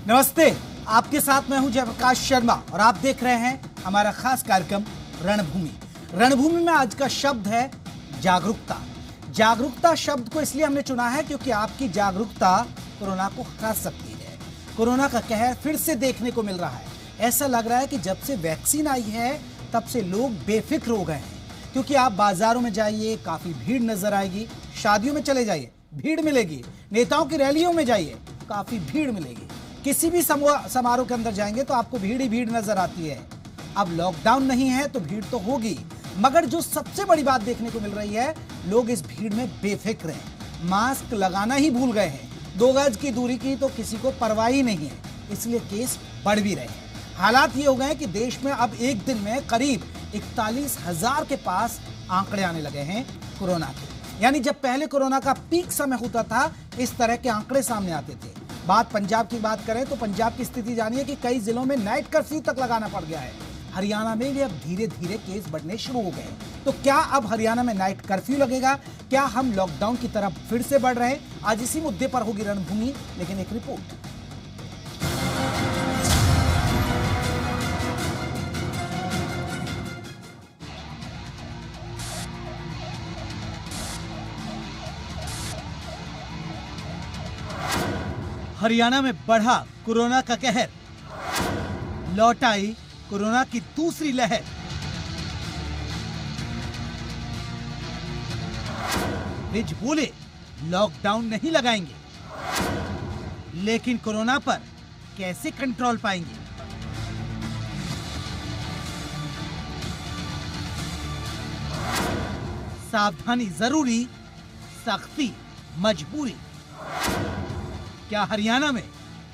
नमस्ते, आपके साथ मैं हूं जयप्रकाश शर्मा और आप देख रहे हैं हमारा खास कार्यक्रम रणभूमि। रणभूमि में आज का शब्द है जागरूकता। जागरूकता शब्द को इसलिए हमने चुना है क्योंकि आपकी जागरूकता कोरोना को हरा सकती है। कोरोना का कहर फिर से देखने को मिल रहा है। ऐसा लग रहा है कि जब से वैक्सीन आई है तब से लोग बेफिक्र हो गए हैं, क्योंकि आप बाजारों में जाइए, काफी भीड़ नजर आएगी। शादियों में चले जाइए, भीड़ मिलेगी। नेताओं की रैलियों में जाइए, काफी भीड़ मिलेगी। किसी भी समारोह के अंदर जाएंगे तो आपको भीड़ ही भीड़ नजर आती है। अब लॉकडाउन नहीं है तो भीड़ तो होगी, मगर जो सबसे बड़ी बात देखने को मिल रही है, लोग इस भीड़ में बेफिक्र हैं। मास्क लगाना ही भूल गए हैं। 2 गज की दूरी की तो किसी को परवाह ही नहीं है, इसलिए केस बढ़ भी रहे हैं। हालात ये हो गए हैं कि देश में अब एक दिन में करीब 41,000 के पास आंकड़े आने लगे हैं कोरोना के। यानी जब पहले कोरोना का पीक समय होता था, इस तरह के आंकड़े सामने आते थे। पंजाब की बात करें तो पंजाब की स्थिति जानिए कि कई जिलों में नाइट कर्फ्यू तक लगाना पड़ गया है। हरियाणा में भी अब धीरे धीरे केस बढ़ने शुरू हो गए। तो क्या अब हरियाणा में नाइट कर्फ्यू लगेगा? क्या हम लॉकडाउन की तरफ फिर से बढ़ रहे हैं? आज इसी मुद्दे पर होगी रणभूमि, लेकिन एक रिपोर्ट। हरियाणा में बढ़ा कोरोना का कहर, लौट आई कोरोना की दूसरी लहर। विज बोले लॉकडाउन नहीं लगाएंगे, लेकिन कोरोना पर कैसे कंट्रोल पाएंगे? सावधानी जरूरी, सख्ती मजबूरी। क्या हरियाणा में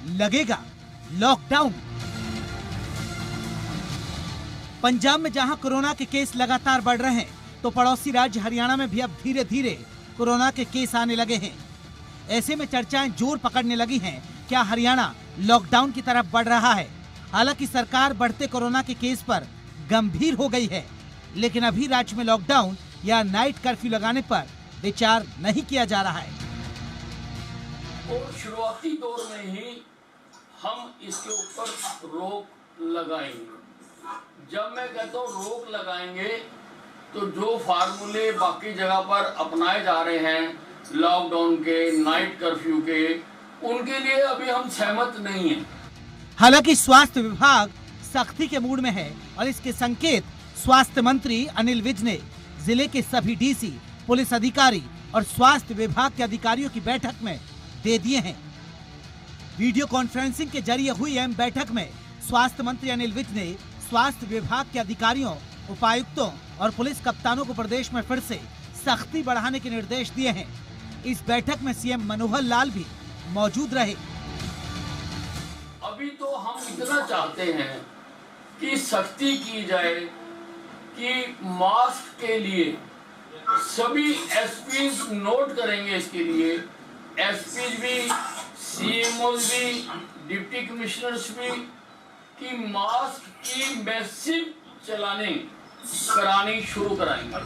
लगेगा लॉकडाउन? पंजाब में जहां कोरोना के केस लगातार बढ़ रहे हैं, तो पड़ोसी राज्य हरियाणा में भी अब धीरे धीरे कोरोना के केस आने लगे हैं। ऐसे में चर्चाएं जोर पकड़ने लगी हैं, क्या हरियाणा लॉकडाउन की तरफ बढ़ रहा है? हालांकि सरकार बढ़ते कोरोना के केस पर गंभीर हो गई है, लेकिन अभी राज्य में लॉकडाउन या नाइट कर्फ्यू लगाने पर विचार नहीं किया जा रहा है। और शुरुआती दौर में ही हम इसके ऊपर रोक लगाएंगे। जब मैं कहता हूँ रोक लगाएंगे, तो जो फार्मूले बाकी जगह पर अपनाए जा रहे हैं लॉकडाउन के, नाइट कर्फ्यू के, उनके लिए अभी हम सहमत नहीं हैं। हालांकि स्वास्थ्य विभाग सख्ती के मूड में है और इसके संकेत स्वास्थ्य मंत्री अनिल विज ने जिले के सभी डीसी, पुलिस अधिकारी और स्वास्थ्य विभाग के अधिकारियों की बैठक में दे दिए हैं। वीडियो कॉन्फ्रेंसिंग के जरिए हुई अहम बैठक में स्वास्थ्य मंत्री अनिल विज ने स्वास्थ्य विभाग के अधिकारियों, उपायुक्तों और पुलिस कप्तानों को प्रदेश में फिर से सख्ती बढ़ाने के निर्देश दिए हैं। इस बैठक में सीएम मनोहर लाल भी मौजूद रहे। अभी तो हम इतना चाहते हैं कि सख्ती की जाए कि मास्क के लिए सभी एसपी नोट करेंगे, इसके लिए एसपी भी, सीएमओ भी, डिप्टी कमिश्नर्स भी, कि मास्क की मैसिव करानी शुरू कराएंगे।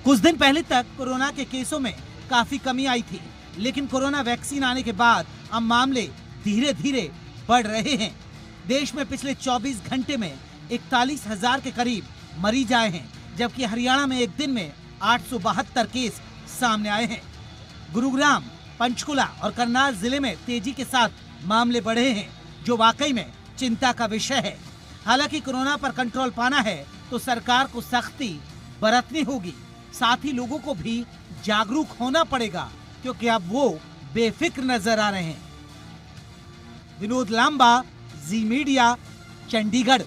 कुछ दिन पहले तक कोरोना के केसों में काफी कमी आई थी, लेकिन कोरोना वैक्सीन आने के बाद अब मामले धीरे धीरे बढ़ रहे हैं। देश में पिछले 24 घंटे में 41,000 के करीब मरीज आए हैं, जबकि हरियाणा में एक दिन में 872 केस सामने आए हैं। गुरुग्राम, पंचकुला और करनाल जिले में तेजी के साथ मामले बढ़े हैं, जो वाकई में चिंता का विषय है। हालांकि कोरोना पर कंट्रोल पाना है तो सरकार को सख्ती बरतनी होगी, साथ ही लोगों को भी जागरूक होना पड़ेगा, क्योंकि अब वो बेफिक्र नजर आ रहे हैं। विनोद लांबा, जी मीडिया, चंडीगढ़।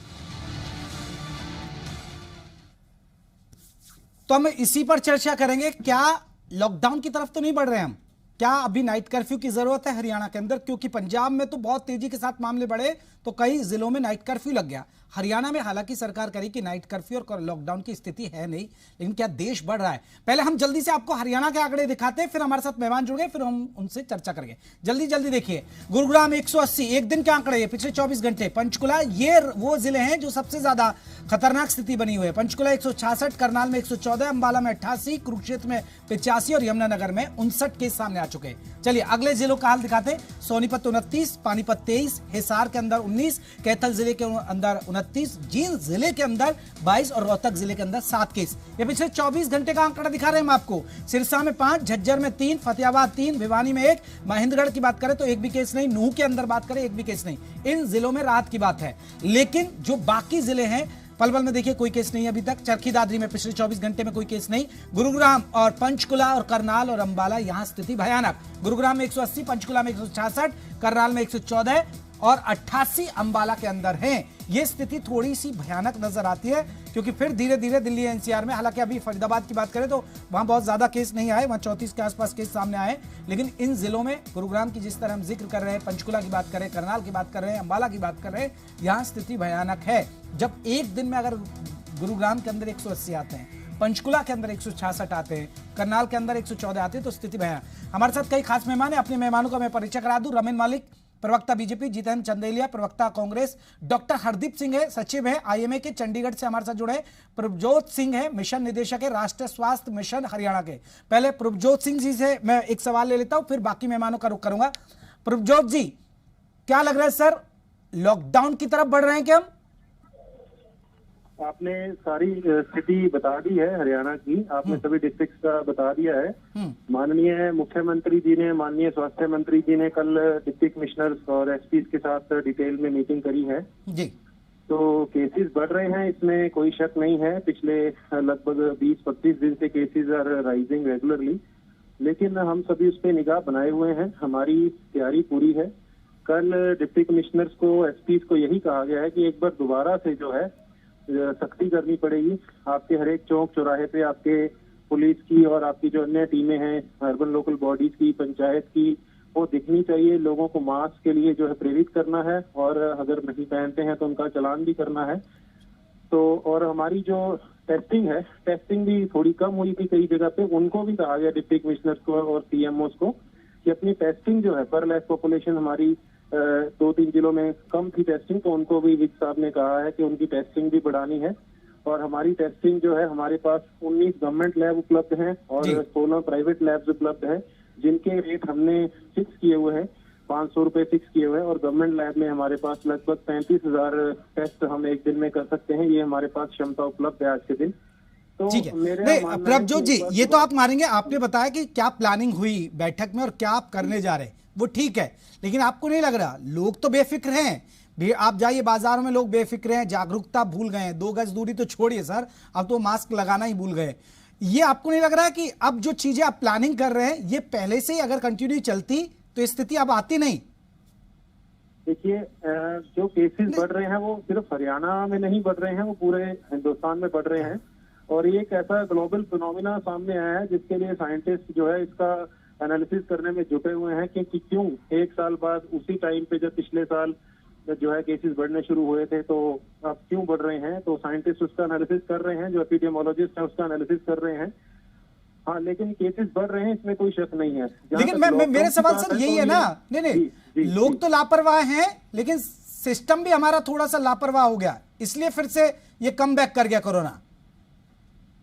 तो हम इसी पर चर्चा करेंगे, क्या लॉकडाउन की तरफ तो नहीं बढ़ रहे हम? क्या अभी नाइट कर्फ्यू की जरूरत है हरियाणा के अंदर? क्योंकि पंजाब में तो बहुत तेजी के साथ मामले बढ़े तो कई जिलों में नाइट कर्फ्यू लग गया। हरियाणा में हालांकि सरकार करी कि नाइट कर्फ्यू और लॉकडाउन की स्थिति है नहीं, लेकिन क्या देश बढ़ रहा है? पहले हम जल्दी से आपको हरियाणा के आंकड़े दिखाते हैं, फिर हमारे साथ मेहमान जुड़ गए, फिर हम उनसे चर्चा करेंगे। जल्दी जल्दी देखिए, गुरुग्राम 180 एक दिन के आंकड़े, पिछले 24 घंटे। पंचकुला, ये वो जिले हैं जो सबसे ज्यादा खतरनाक स्थिति बनी हुई है। पंचकुला 166, करनाल में 114, अंबाला में 88, कुरुक्षेत्र में 85 और यमुनानगर में 59 केस सामने आ चुके हैं। चलिए अगले जिलों का हाल दिखाते हैं। सोनीपत 29, पानीपत 23, हिसार के अंदर 19, कैथल जिले के अंदर 29, जींद जिले के अंदर 22 और रोहतक जिले के अंदर 7 केस। ये पिछले 24 घंटे का आंकड़ा दिखा रहे हैं हम आपको। सिरसा में 5, झज्जर में 3, फतेहाबाद 3, भिवानी में 1, महेंद्रगढ़ की बात करें तो एक भी केस नहीं, नूह के अंदर बात करें एक भी केस नहीं। इन जिलों में राहत की बात है, लेकिन जो बाकी जिले हैं, पलवल में देखिए कोई केस नहीं अभी तक, चरखी दादरी में पिछले 24 घंटे में कोई केस नहीं, गुरुग्राम और पंचकुला और करनाल और अंबाला यहां स्थिति भयानक। गुरुग्राम में 180, पंचकुला में 166, करनाल में 114 और 88 अंबाला के अंदर हैं। ये स्थिति थोड़ी सी भयानक नजर आती है क्योंकि फिर धीरे धीरे दिल्ली एनसीआर में, हालांकि अभी फरीदाबाद की बात करें तो वहां बहुत ज्यादा केस नहीं आए, वहां 34 के आसपास केस सामने आए, लेकिन इन जिलों में गुरुग्राम की जिस तरह हम जिक्र कर रहे हैं, पंचकुला की बात करें, करनाल की बात कर रहे हैं, अंबाला की बात कर रहे हैं, यहां स्थिति भयानक है। जब एक दिन में अगर गुरुग्राम के अंदर 180 आते हैं, पंचकुला के अंदर 166 आते हैं, करनाल के अंदर 114 आते हैं, तो स्थिति भयानक। हमारे साथ कई खास मेहमान हैं, अपने मेहमानों का मैं परिचय करा दूं। रमेन मालिक, प्रवक्ता बीजेपी, जितेंद्र चंदेलिया, प्रवक्ता कांग्रेस, डॉक्टर हरदीप सिंह है, सचिव है आईएमए के चंडीगढ़ से हमारे साथ जुड़े, प्रभजोत सिंह है, मिशन निदेशक है राष्ट्रीय स्वास्थ्य मिशन हरियाणा के। पहले प्रभजोत सिंह जी से मैं एक सवाल ले लेता हूं, फिर बाकी मेहमानों का रुख करूंगा। प्रभजोत जी, क्या लग रहा है सर, लॉकडाउन की तरफ बढ़ रहे हैं क्या हम? आपने सारी स्थिति बता दी है हरियाणा की, आपने सभी डिस्ट्रिक्ट का बता दिया है। माननीय मुख्यमंत्री जी ने, माननीय स्वास्थ्य मंत्री जी ने कल डिप्टी कमिश्नर्स और एसपी के साथ डिटेल में मीटिंग करी है जी। तो केसेस बढ़ रहे हैं, इसमें कोई शक नहीं है। पिछले लगभग 20-25 दिन से केसेस आर राइजिंग रेगुलरली, लेकिन हम सभी उस पर निगाह बनाए हुए हैं, हमारी तैयारी पूरी है। कल डिप्टी कमिश्नर्स को, एसपी को यही कहा गया है कि एक बार दोबारा से जो है सख्ती करनी पड़ेगी। आपके हर एक चौक चौराहे पे आपके पुलिस की और आपकी जो अन्य टीमें हैं, अर्बन लोकल बॉडीज की, पंचायत की, वो दिखनी चाहिए। लोगों को मास्क के लिए जो है प्रेरित करना है और अगर नहीं पहनते हैं तो उनका चालान भी करना है। तो और हमारी जो टेस्टिंग है, टेस्टिंग भी थोड़ी कम हुई थी कई जगह पे, उनको भी कहा गया डिप्टी कमिश्नर्स को और सीएमओस को कि अपनी टेस्टिंग जो है पर लाख पॉपुलेशन हमारी 2-3 जिलों में कम थी टेस्टिंग, तो उनको भी विज साहब ने कहा है कि उनकी टेस्टिंग भी बढ़ानी है। और हमारी टेस्टिंग जो है, हमारे पास 19 गवर्नमेंट लैब उपलब्ध हैं और 16 प्राइवेट लैब्स उपलब्ध हैं, जिनके रेट हमने फिक्स किए हुए हैं, 500 रुपए फिक्स किए हुए हैं। और गवर्नमेंट लैब में हमारे पास लगभग 35,000 टेस्ट हम एक दिन में कर सकते हैं, ये हमारे पास क्षमता उपलब्ध है आज के दिन। तो ठीक है, नहीं प्रभजोत जी, ये तो आप मानेंगे, आपने बताया कि क्या प्लानिंग हुई बैठक में और क्या आप करने जा रहे हैं, वो ठीक है, लेकिन आपको नहीं लग रहा लोग तो बेफिक्र हैं? आप जाइए बाजारों में, लोग बेफिक्र हैं, जागरूकता भूल गए हैं, 2 गज दूरी तो छोड़िए सर, अब तो मास्क लगाना ही भूल गए। ये आपको नहीं लग रहा है कि अब जो चीजें आप प्लानिंग कर रहे हैं, ये पहले से ही अगर कंटिन्यू चलती तो स्थिति अब आती नहीं? देखिए, जो केसेस बढ़ रहे हैं वो सिर्फ हरियाणा में नहीं बढ़ रहे हैं, वो पूरे हिंदुस्तान में बढ़ रहे हैं। और ये एक ऐसा ग्लोबल फिनोमिना सामने आया है जिसके लिए साइंटिस्ट जो है इसका एनालिसिस करने में जुटे हुए हैं कि क्यों एक साल बाद उसी टाइम पे जब पिछले साल जो है केसेस बढ़ने शुरू हुए थे, तो अब क्यों बढ़ रहे हैं। तो साइंटिस्ट उसका एनालिसिस कर रहे हैं, जो एपिडेमियोलॉजिस्ट है उसका एनालिसिस कर रहे हैं। हाँ, लेकिन केसेस बढ़ रहे हैं, इसमें कोई शक नहीं है। लेकिन मेरे सवाल सर यही है ना, नहीं लोग तो लापरवाह हैं, लेकिन सिस्टम भी हमारा थोड़ा सा लापरवाह हो गया, इसलिए फिर से ये कम बैक कर गया कोरोना।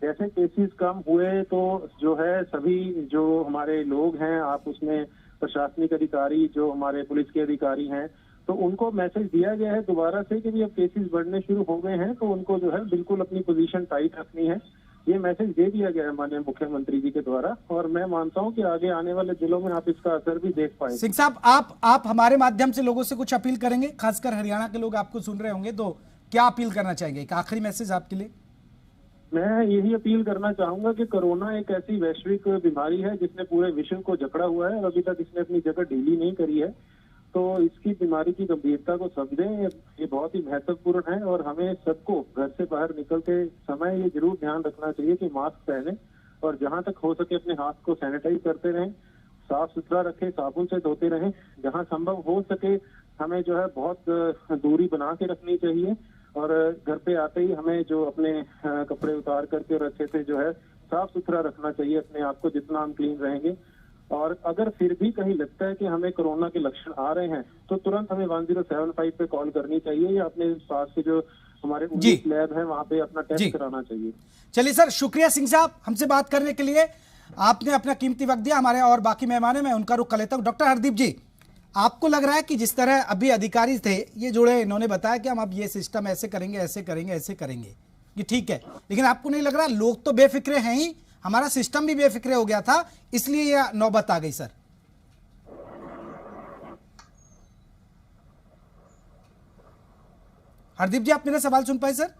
जैसे केसेस कम हुए तो जो है सभी जो हमारे लोग हैं, आप उसमें प्रशासनिक अधिकारी, जो हमारे पुलिस के अधिकारी हैं, तो उनको मैसेज दिया गया है दोबारा से कि अब केसेस बढ़ने शुरू हो गए हैं, तो उनको जो है बिल्कुल अपनी पोजीशन टाइट रखनी है। ये मैसेज दे दिया गया है माननीय मुख्यमंत्री जी के द्वारा, और मैं मानता हूं कि आगे आने वाले जिलों में आप इसका असर भी देख पाएंगे। सिंह साहब, आप हमारे माध्यम से लोगों से कुछ अपील करेंगे? खासकर हरियाणा के लोग आपको सुन रहे होंगे, तो क्या अपील करना चाहेंगे? एक आखिरी मैसेज आपके लिए। मैं यही अपील करना चाहूंगा कि कोरोना एक ऐसी वैश्विक बीमारी है जिसने पूरे विश्व को जकड़ा हुआ है और अभी तक इसने अपनी जगह ढीली नहीं करी है। तो इसकी बीमारी की गंभीरता को समझें, ये बहुत ही महत्वपूर्ण है। और हमें सबको घर से बाहर निकलते समय ये जरूर ध्यान रखना चाहिए कि मास्क पहने और जहां तक हो सके अपने हाथ को सैनिटाइज करते रहें, साफ सुथरा रखें, साबुन से धोते रहें। जहां संभव हो सके हमें जो है बहुत दूरी बना के रखनी चाहिए, और घर पे आते ही हमें जो अपने कपड़े उतार करके और अच्छे से जो है साफ सुथरा रखना चाहिए अपने आप को, जितना हम क्लीन रहेंगे। और अगर फिर भी कहीं लगता है कि हमें कोरोना के लक्षण आ रहे हैं, तो तुरंत हमें 1075 पे कॉल करनी चाहिए या अपने पास से जो हमारे 19 लैब है वहां पे अपना टेस्ट कराना चाहिए। चलिए सर, शुक्रिया सिंह साहब हमसे बात करने के लिए। आपने अपना कीमती वक्त दिया। हमारे और बाकी मेहमान हैं, मैं उनका रुख कर लेता हूं। डॉक्टर हरदीप जी, आपको लग रहा है कि जिस तरह अभी अधिकारी थे ये जुड़े, इन्होंने बताया कि हम अब ये सिस्टम ऐसे करेंगे, ऐसे करेंगे, ऐसे करेंगे, ये ठीक है, लेकिन आपको नहीं लग रहा लोग तो बेफिक्रे हैं ही, हमारा सिस्टम भी बेफिक्रे हो गया था, इसलिए ये नौबत आ गई? सर हरदीप जी, आप मेरा सवाल सुन पाए? सर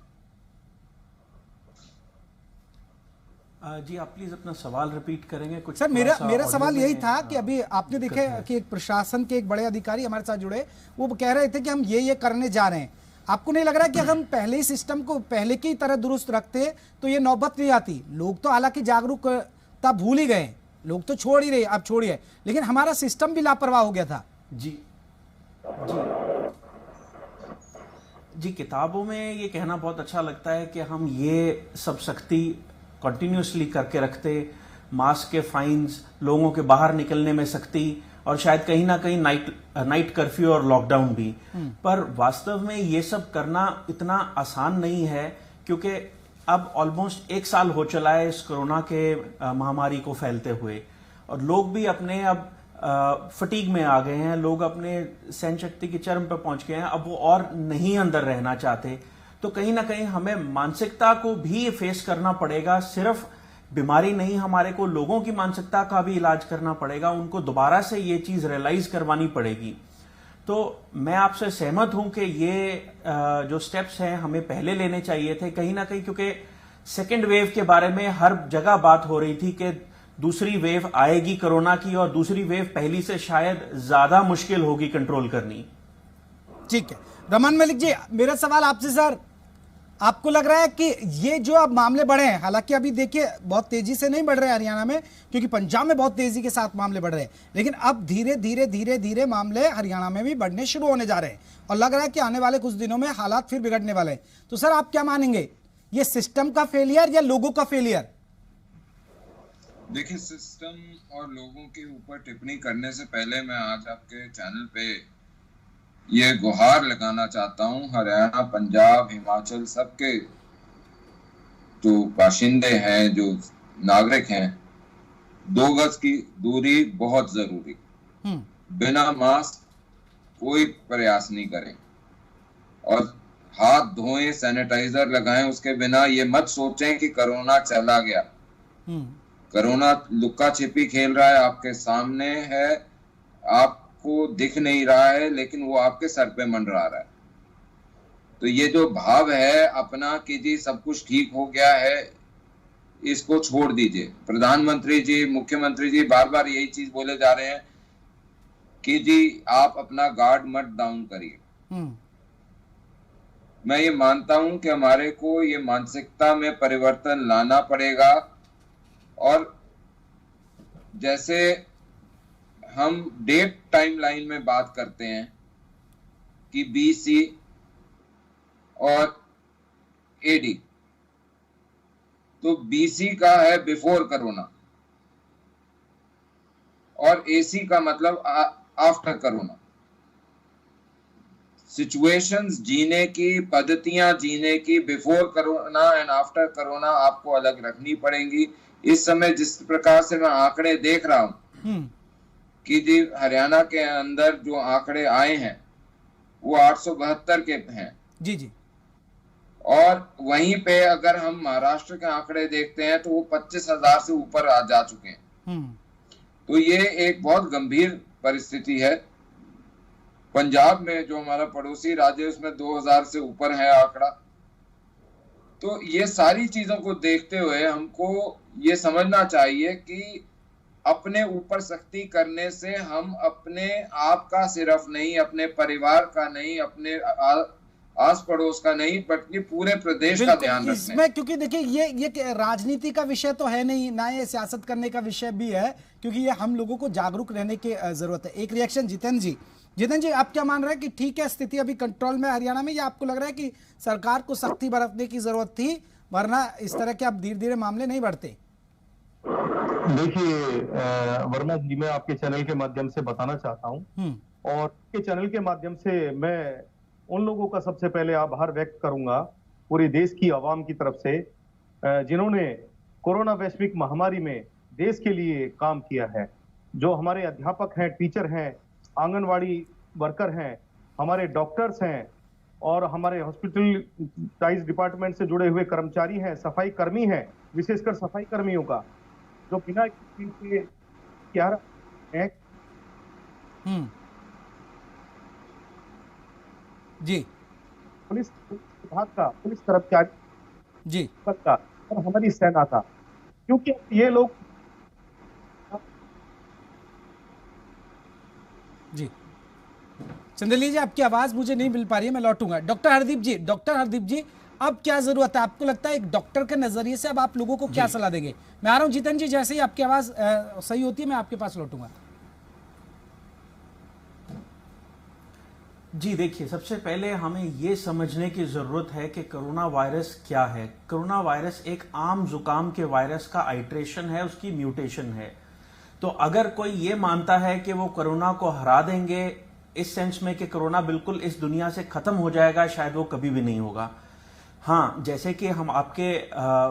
जी आप प्लीज अपना सवाल रिपीट करेंगे कुछ? सर मेरा सवाल यही था कि अभी आपने देखे कि एक प्रशासन के एक बड़े अधिकारी हमारे साथ जुड़े, वो कह रहे थे कि हम ये करने जा रहे हैं। आपको नहीं लग रहा कि अगर हम पहले ही सिस्टम को पहले की तरह दुरुस्त रखते तो ये नौबत नहीं आती? लोग तो हालांकि जागरूकता भूल ही गए, लोग तो छोड़ ही रहे, अब छोड़िए, लेकिन हमारा सिस्टम भी लापरवाह हो गया था। जी किताबों में ये कहना बहुत अच्छा लगता है कि हम ये सब सख्ती कंटिन्यूसली करके रखते, मास्क के फाइन्स, लोगों के बाहर निकलने में सख्ती, और शायद कहीं ना कहीं नाइट कर्फ्यू और लॉकडाउन भी। पर वास्तव में ये सब करना इतना आसान नहीं है, क्योंकि अब ऑलमोस्ट 1 साल हो चला है इस कोरोना के महामारी को फैलते हुए, और लोग भी अपने अब फटीग में आ गए हैं, लोग अपने सहन शक्ति की चरम पर पहुंच गए हैं, अब वो और नहीं अंदर रहना चाहते। तो कहीं ना कहीं हमें मानसिकता को भी फेस करना पड़ेगा, सिर्फ बीमारी नहीं, हमारे को लोगों की मानसिकता का भी इलाज करना पड़ेगा, उनको दोबारा से ये चीज रियलाइज करवानी पड़ेगी। तो मैं आपसे सहमत हूं कि ये जो स्टेप्स हैं हमें पहले लेने चाहिए थे कहीं ना कहीं, क्योंकि सेकेंड वेव के बारे में हर जगह बात हो रही थी कि दूसरी वेव आएगी कोरोना की, और दूसरी वेव पहली से शायद ज्यादा मुश्किल होगी कंट्रोल करनी। ठीक है, रमन मलिक जी, मेरा सवाल आपसे सर, आपको लग रहा है कि ये जो अब मामले बढ़े हैं, हालांकि अभी देखिए बहुत तेजी से नहीं बढ़ रहे हैं हरियाणा में, क्योंकि पंजाब में बहुत तेजी के साथ मामले बढ़ रहे हैं, लेकिन अब धीरे धीरे धीरे धीरे मामले हरियाणा में भी बढ़ने शुरू होने जा रहे हैं, और लग रहा है कि आने वाले कुछ दिनों में हालात फिर बिगड़ने वाले हैं। तो सर आप क्या मानेंगे, ये सिस्टम का फेलियर या लोगों का फेलियर? देखिए, सिस्टम और लोगों के ऊपर टिप्पणी करने से पहले मैं आज आपके चैनल पे ये गुहार लगाना चाहता हूं हरियाणा, पंजाब, हिमाचल, सबके जो बाशिंदे हैं, जो नागरिक हैं, 2 गज की दूरी बहुत जरूरी। बिना मास्क कोई प्रयास नहीं करें, और हाथ धोएं, सैनिटाइजर लगाएं, उसके बिना ये मत सोचें कि कोरोना चला गया। कोरोना लुक्का छिपी खेल रहा है, आपके सामने है, आपको दिख नहीं रहा है, लेकिन वो आपके सर पे मंडरा रहा है। तो ये जो भाव है अपना कि जी सब कुछ ठीक हो गया है, इसको छोड़ दीजिए। प्रधानमंत्री जी, मुख्यमंत्री जी बार बार यही चीज बोले जा रहे हैं कि जी आप अपना गार्ड मत डाउन करिए। मैं ये मानता हूं कि हमारे को ये मानसिकता में परिवर्तन लाना पड़ेगा, और जैसे हम डेट टाइमलाइन में बात करते हैं कि BC और AD, तो BC का है बिफोर कोरोना, और AC का मतलब आफ्टर कोरोना। सिचुएशंस जीने की, पद्धतियां जीने की, before corona and after corona आपको अलग रखनी पड़ेंगी। इस समय जिस प्रकार से मैं आंकड़े देख रहा हूं कि जी हरियाणा के अंदर जो आंकड़े आए हैं वो 872 के हैं जी, और वहीं पे अगर हम महाराष्ट्र के आंकड़े देखते हैं तो वो 25,000 से ऊपर आ जा चुके हैं। तो ये एक बहुत गंभीर परिस्थिति है। पंजाब में जो हमारा पड़ोसी राज्य है उसमें 2000 से ऊपर है आंकड़ा। तो ये सारी चीजों को देखते हुए हमको ये समझना चाहिए कि अपने ऊपर सख्ती करने से हम अपने आप का सिर्फ नहीं, अपने परिवार का नहीं, अपने आस पड़ोस का नहीं, बल्कि पूरे प्रदेश का ध्यान रखते हैं। इसमें क्योंकि देखिए ये राजनीति का विषय तो है नहीं, ना ये सियासत करने का विषय भी है, क्योंकि ये हम लोगों को जागरूक रहने की जरूरत है। एक रिएक्शन जितेंद्र जी, आप क्या मान रहे हैं कि ठीक है स्थिति अभी कंट्रोल में हरियाणा में, या आपको लग रहा है कि सरकार को सख्ती बरतने की जरूरत थी, वरना इस तरह के अब धीरे धीरे मामले नहीं बढ़ते? देखिए वर्मा जी, मैं आपके चैनल के माध्यम से बताना चाहता हूं, और के चैनल के माध्यम से मैं उन लोगों का सबसे पहले आभार व्यक्त करूंगा पूरे देश की आवाम की तरफ से, जिन्होंने कोरोना वैश्विक महामारी में देश के लिए काम किया है। जो हमारे अध्यापक हैं, टीचर हैं, आंगनवाड़ी वर्कर हैं, हमारे डॉक्टर्स हैं और हमारे हॉस्पिटलाइज डिपार्टमेंट से जुड़े हुए कर्मचारी हैं, सफाई कर्मी हैं, विशेषकर सफाई कर्मियों का जो बिना के क्या है जी, पुलिस विभाग का, पुलिस कर्मचारी जी का और हमारी सेना का, क्योंकि ये लोग जी। चंदेलिया जी, आपकी आवाज मुझे नहीं मिल पा रही है, मैं लौटूंगा। डॉक्टर हरदीप जी, अब क्या जरूरत है? आपको लगता है एक डॉक्टर के नजरिए से अब आप लोगों को क्या सलाह देंगे? मैं आ रहा हूं जितेंद्र जी, जैसे ही आपकी आवाज सही होती है मैं आपके पास लौटूंगा। जी देखिए, सबसे पहले हमें ये समझने की जरूरत है कि कोरोना वायरस क्या है। कोरोना वायरस एक आम जुकाम के वायरस का आइट्रेशन है, उसकी म्यूटेशन है। तो अगर कोई ये मानता है कि वो कोरोना को हरा देंगे, इस सेंस में कि कोरोना बिल्कुल इस दुनिया से खत्म हो जाएगा, शायद वो कभी भी नहीं होगा। हाँ, जैसे कि हम आपके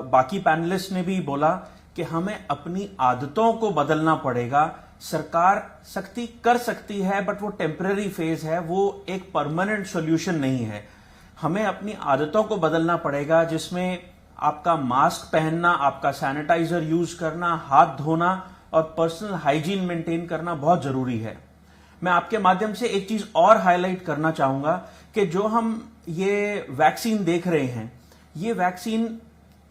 बाकी पैनलिस्ट ने भी बोला कि हमें अपनी आदतों को बदलना पड़ेगा। सरकार सख्ती कर सकती है, बट वो टेम्पररी फेज है, वो एक परमानेंट सॉल्यूशन नहीं है। हमें अपनी आदतों को बदलना पड़ेगा, जिसमें आपका मास्क पहनना, आपका सैनिटाइजर यूज करना, हाथ धोना और पर्सनल हाइजीन मेंटेन करना बहुत जरूरी है। मैं आपके माध्यम से एक चीज और हाईलाइट करना चाहूंगा कि जो हम ये वैक्सीन देख रहे हैं, ये वैक्सीन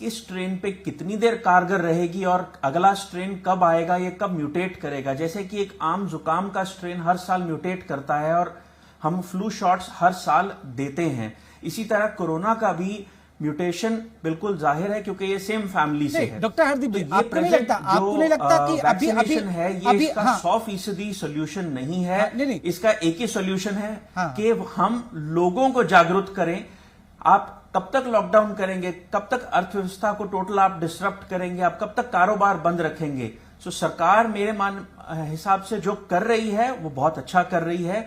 किस स्ट्रेन पे कितनी देर कारगर रहेगी और अगला स्ट्रेन कब आएगा, ये कब म्यूटेट करेगा। जैसे कि एक आम जुकाम का स्ट्रेन हर साल म्यूटेट करता है और हम फ्लू शॉट्स हर साल देते हैं, इसी तरह कोरोना का भी म्यूटेशन बिल्कुल जाहिर है, क्योंकि ये सेम फैमिली से है। डॉक्टर हरदीप जी, आपको नहीं लगता कि अभी है ये इसका 100% सोल्यूशन नहीं है। नहीं। इसका एक ही सोल्यूशन है कि हम लोगों को जागरूक करें। आप कब तक लॉकडाउन करेंगे, कब तक अर्थव्यवस्था को टोटल आप डिसरप्ट करेंगे, आप कब तक कारोबार बंद रखेंगे? सो सरकार मेरे हिसाब से जो कर रही है वो बहुत अच्छा कर रही है।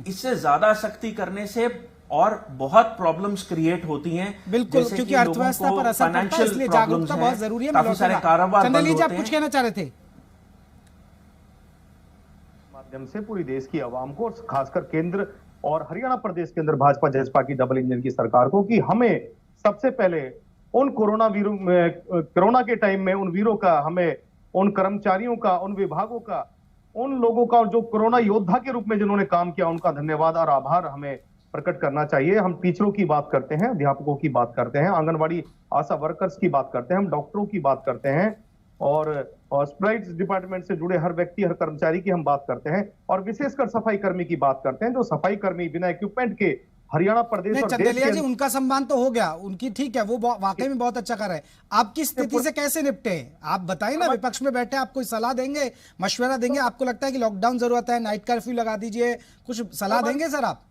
इससे ज्यादा सख्ती करने से और बहुत प्रॉब्लम्स क्रिएट होती हैं, बिल्कुल, क्योंकि अर्थव्यवस्था पर असर पड़ता है, इसलिए जागरूकता बहुत जरूरी है। काफी सारे कारोबार बंद होते हैं। आप कुछ कहना चाह रहे थे? माध्यम से पूरी देश की आवाम को, खासकर केंद्र और हरियाणा प्रदेश के अंदर भाजपा जसपा की डबल इंजन की सरकार को, कि हमें सबसे पहले उन कोरोना के टाइम में उन वीरों का, हमें उन कर्मचारियों का, उन विभागों का, उन लोगों का जो कोरोना योद्धा के रूप में जिन्होंने काम किया, उनका धन्यवाद और आभार हमें प्रकट करना चाहिए। हम टीचरों की बात करते हैं, अध्यापकों की बात करते हैं, आंगनवाड़ी आशा वर्कर्स की बात करते हैं, हम डॉक्टरों की बात करते हैं और हॉस्पिटलाइज डिपार्टमेंट से जुड़े हर व्यक्ति, हर कर्मचारी की हम बात करते हैं और विशेषकर सफाई कर्मी की बात करते हैं। जो सफाई कर्मी बिना इक्विपमेंट के हरियाणा प्रदेश और चंदेलिया जी, उनका सम्मान तो हो गया, उनकी ठीक है, वो वाकई में बहुत अच्छा कर रहे हैं। आपकी स्थिति से कैसे निपटे आप बताइए ना। विपक्ष में बैठे आप कोई सलाह देंगे, मशवरा देंगे? आपको लगता है कि लॉकडाउन जरूरत है, नाइट कर्फ्यू लगा दीजिए, कुछ सलाह देंगे सर आप?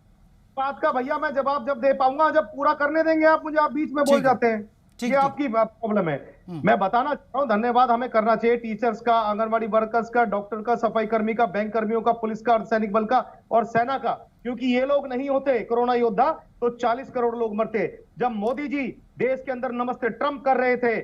बात का भैया मैं जवाब जब दे पाऊंगा, जब पूरा करने देंगे आप मुझे। आप बीच में बोल जाते हैं, ये आपकी प्रॉब्लम है। मैं बताना चाहता हूँ, धन्यवाद हमें करना चाहिए टीचर्स का, आंगनवाड़ी वर्कर्स का, डॉक्टर का, सफाई कर्मी का, बैंक कर्मियों का, पुलिस का, अर्धसैनिक बल का और सेना का, क्योंकि ये लोग नहीं होते कोरोना योद्धा तो 40 करोड़ लोग मरते। जब मोदी जी देश के अंदर नमस्ते ट्रंप कर रहे थे,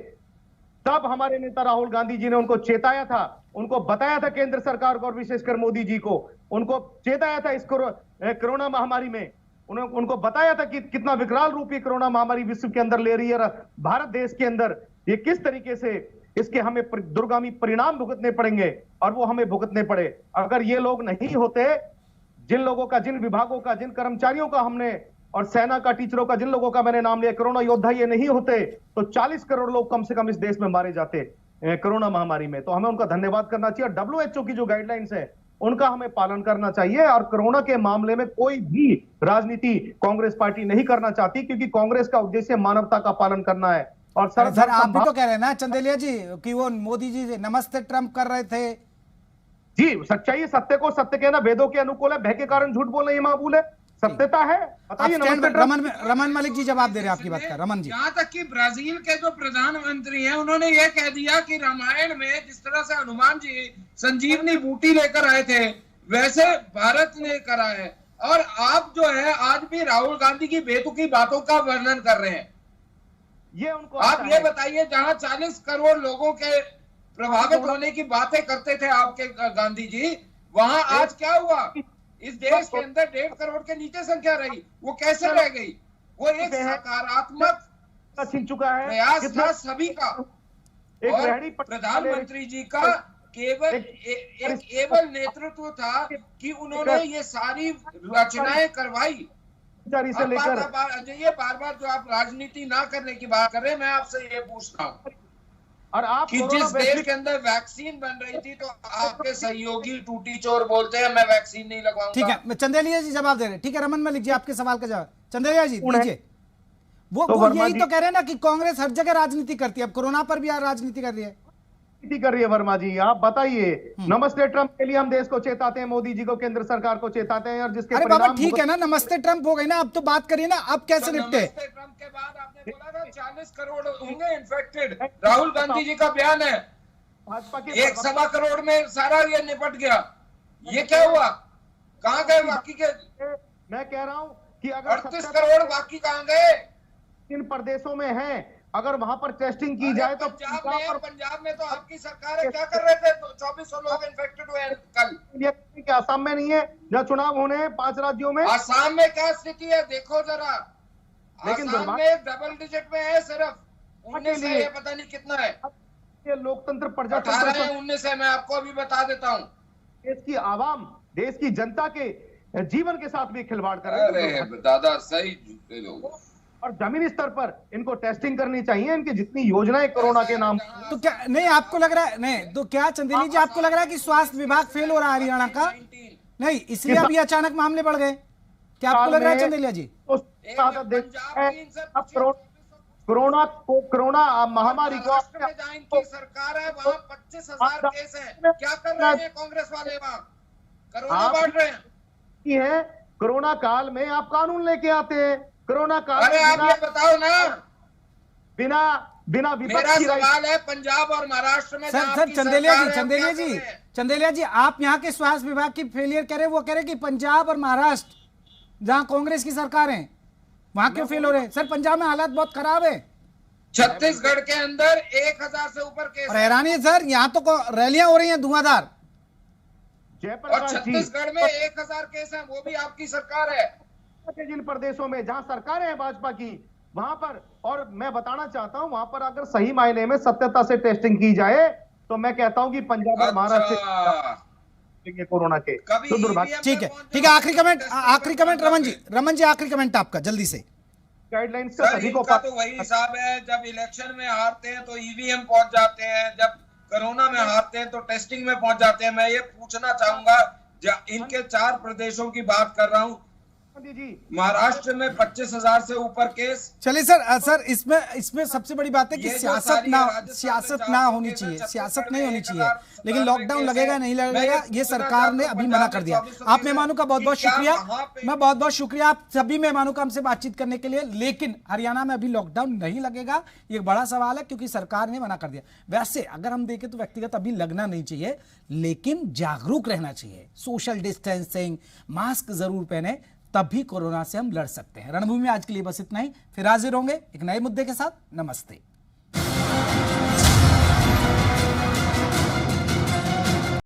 तब हमारे नेता राहुल गांधी जी ने उनको चेताया था, उनको बताया था केंद्र सरकार को और विशेषकर मोदी जी को, उनको चेताया था इस कोरोना महामारी में। उनको बताया था कि कितना विकराल रूप ये कोरोना महामारी विश्व के अंदर ले रही है, भारत देश के अंदर ये किस तरीके से इसके हमें दुर्गामी परिणाम भुगतने पड़ेंगे और वो हमें भुगतने पड़े। अगर ये लोग नहीं होते, जिन लोगों का, जिन विभागों का, जिन कर्मचारियों का हमने और सेना का, टीचरों का, जिन लोगों का मैंने नाम लिया, कोरोना योद्धा ये नहीं होते तो 40 करोड़ लोग कम से कम इस देश में मारे जाते कोरोना महामारी में। तो हमें उनका धन्यवाद करना चाहिए और WHO की जो गाइडलाइंस है उनका हमें पालन करना चाहिए। और कोरोना के मामले में कोई भी राजनीति कांग्रेस पार्टी नहीं करना चाहती, क्योंकि कांग्रेस का उद्देश्य मानवता का पालन करना है। और सर आप भी तो कह रहे हैं ना चंदेलिया जी कि वो मोदी जी नमस्ते ट्रंप कर रहे थे। जी, सच्चाई सत्य को सत्य कहना वेदों के अनुकूल है, भय के कारण झूठ बोलना ये मामूल है, सत्यता है। बताइए रमन मलिक जी जवाब दे रहे हैं आपकी बात का। रमन जी, यहाँ तक कि ब्राजील के जो प्रधानमंत्री हैं उन्होंने ये कह दिया कि रामायण में जिस तरह से हनुमान जी संजीवनी बूटी लेकर आए थे, वैसे भारत ने करा है। और आप जो है आज भी राहुल गांधी की बेतुकी बातों का वर्णन कर रहे हैं। ये उनको आप ये बताइए, जहां 40 करोड़ लोगों के प्रभावित होने की बातें करते थे आपके गांधी जी, वहां आज क्या हुआ? इस देश के अंदर 1.5 करोड़ के नीचे संख्या रही, वो कैसे रह गई? वो एक सकारात्मक छीन चुका है प्रयास था सभी का, और प्रधानमंत्री जी का केवल एक नेतृत्व था कि उन्होंने ये सारी रचनाएं करवाई। से लेकर ये बार बार जो आप राजनीति ना करने की बात कर रहे हैं, मैं आपसे ये पूछता हूँ, और आप कि जिस देश के अंदर वैक्सीन बन रही थी तो आपके सहयोगी टूटी चोर बोलते हैं मैं वैक्सीन नहीं लगवाऊंगा। ठीक है, चंदेलिया जी जवाब दे रहे हैं। ठीक है रमन में लीजिए आपके सवाल का जवाब। चंदेलिया जी दीजिए। वो यही तो कह रहे हैं ना कि कांग्रेस हर जगह राजनीति करती है, अब कोरोना पर भी राजनीति कर रही है। कर रही है वर्मा जी, आप बताइए। नमस्ते ट्रंप के लिए हम देश को चेताते हैं, मोदी जी को, केंद्र सरकार को चेताते हैं, और जिसके अरे बाबा ठीक है ना, नमस्ते ट्रंप हो गई ना, अब तो बात करिए ना, अब कैसे निपटे? ट्रंप के बाद आपने बोला था 40 करोड़ होंगे इन्फेक्टेड, राहुल गांधी जी का बयान है, भाजपा के 1.25 करोड़ में सारा ये निपट गया, ये क्या हुआ? कहाँ गए बाकी के? मैं कह रहा हूँ कि अगर 38 करोड़ बाकी कहाँ गए? इन प्रदेशों में हैं, अगर वहां पर टेस्टिंग की जाए तो पंजाब में तो आपकी सरकार है, क्या कर रहे थे? 2400 लोग इन्फेक्टेड हुए कल। क्या आसाम में नहीं है जहाँ चुनाव होने हैं 5 राज्यों में? आसाम में क्या स्थिति है देखो जरा, लेकिन आसाम में डबल डिजिट में है, सिर्फ 19 है, ये पता नहीं कितना है। ये लोकतंत्र 18 है 19 है, मैं आपको अभी बता देता हूँ। देश की आवाम, देश की जनता के जीवन के साथ भी खिलवाड़ कर रहे हैं। अरे दादा सही झूठे लोग। और जमीनी स्तर पर इनको टेस्टिंग करनी चाहिए, इनकी जितनी योजनाएं कोरोना के नाम। तो क्या नहीं आपको लग रहा है, नहीं तो क्या चंदेली जी आपको लग रहा है कि स्वास्थ्य विभाग फेल हो रहा है हरियाणा का? नहीं इसलिए अभी अचानक मामले बढ़ गए, क्या आपको लग रहा है चंदेलिया जी? कोरोना महामारी को की सरकार है, वहाँ 25,000 केस है, क्या कर रहे हैं कांग्रेस वाले? वहाँ कोरोना बांट रहे हैं। कोरोना काल में आप कानून लेके आते हैं, कोरोना काल। अरे आप ये बताओ ना, बिना मेरा सवाल है पंजाब और महाराष्ट्र में सर चंदेलिया जी आप यहाँ के स्वास्थ्य विभाग की फेलियर कह रहे, वो कह रहे कि पंजाब और महाराष्ट्र जहाँ कांग्रेस की सरकार है वहां क्यों फेल हो रहे हैं? सर पंजाब में हालात बहुत खराब है, छत्तीसगढ़ के अंदर 1000 से ऊपर केस। हैरानी है सर, यहाँ तो रैलियां हो रही हैं धुआंधार, और छत्तीसगढ़ में 1000 केस हैं, वो भी आपकी सरकार है। जिन प्रदेशों में जहां सरकारें हैं भाजपा की, वहां पर, और मैं बताना चाहता हूं, वहां पर अगर सही मायने में सत्यता से टेस्टिंग की जाए तो मैं कहता हूं कि पंजाब और महाराष्ट्र कोरोना के तो दुर्भाग्य। ठीक है आखिरी कमेंट रमन जी आखिरी कमेंट आपका जल्दी से। गाइडलाइंस का सभी को तो वही हिसाब है, जब इलेक्शन में हारते हैं तो ईवीएम पहुंच जाते हैं, जब कोरोना में हारते हैं तो टेस्टिंग में पहुंच जाते हैं। मैं ये पूछना चाहूंगा, इनके 4 प्रदेशों की बात कर रहा हूं, महाराष्ट्र में 25,000 से ऊपर केस। चलिए सर इसमें सबसे बड़ी बात है कि सियासत ना होनी चाहिए, सियासत नहीं होनी चाहिए, लेकिन लॉकडाउन लगेगा नहीं लगेगा ये सरकार ने अभी मना कर दिया। आप मेहमानों का बहुत बहुत शुक्रिया, मैं बहुत बहुत शुक्रिया आप सभी मेहमानों का हमसे बातचीत करने के लिए। लेकिन हरियाणा में अभी लॉकडाउन नहीं लगेगा, ये बड़ा सवाल है क्योंकि सरकार ने मना कर दिया। वैसे अगर हम देखें तो व्यक्तिगत अभी लगना नहीं चाहिए, लेकिन जागरूक रहना चाहिए, सोशल डिस्टेंसिंग, मास्क जरूर पहने, तभी कोरोना से हम लड़ सकते हैं। रणभूमि में आज के लिए बस इतना ही, फिर हाजिर होंगे एक नए मुद्दे के साथ। नमस्ते।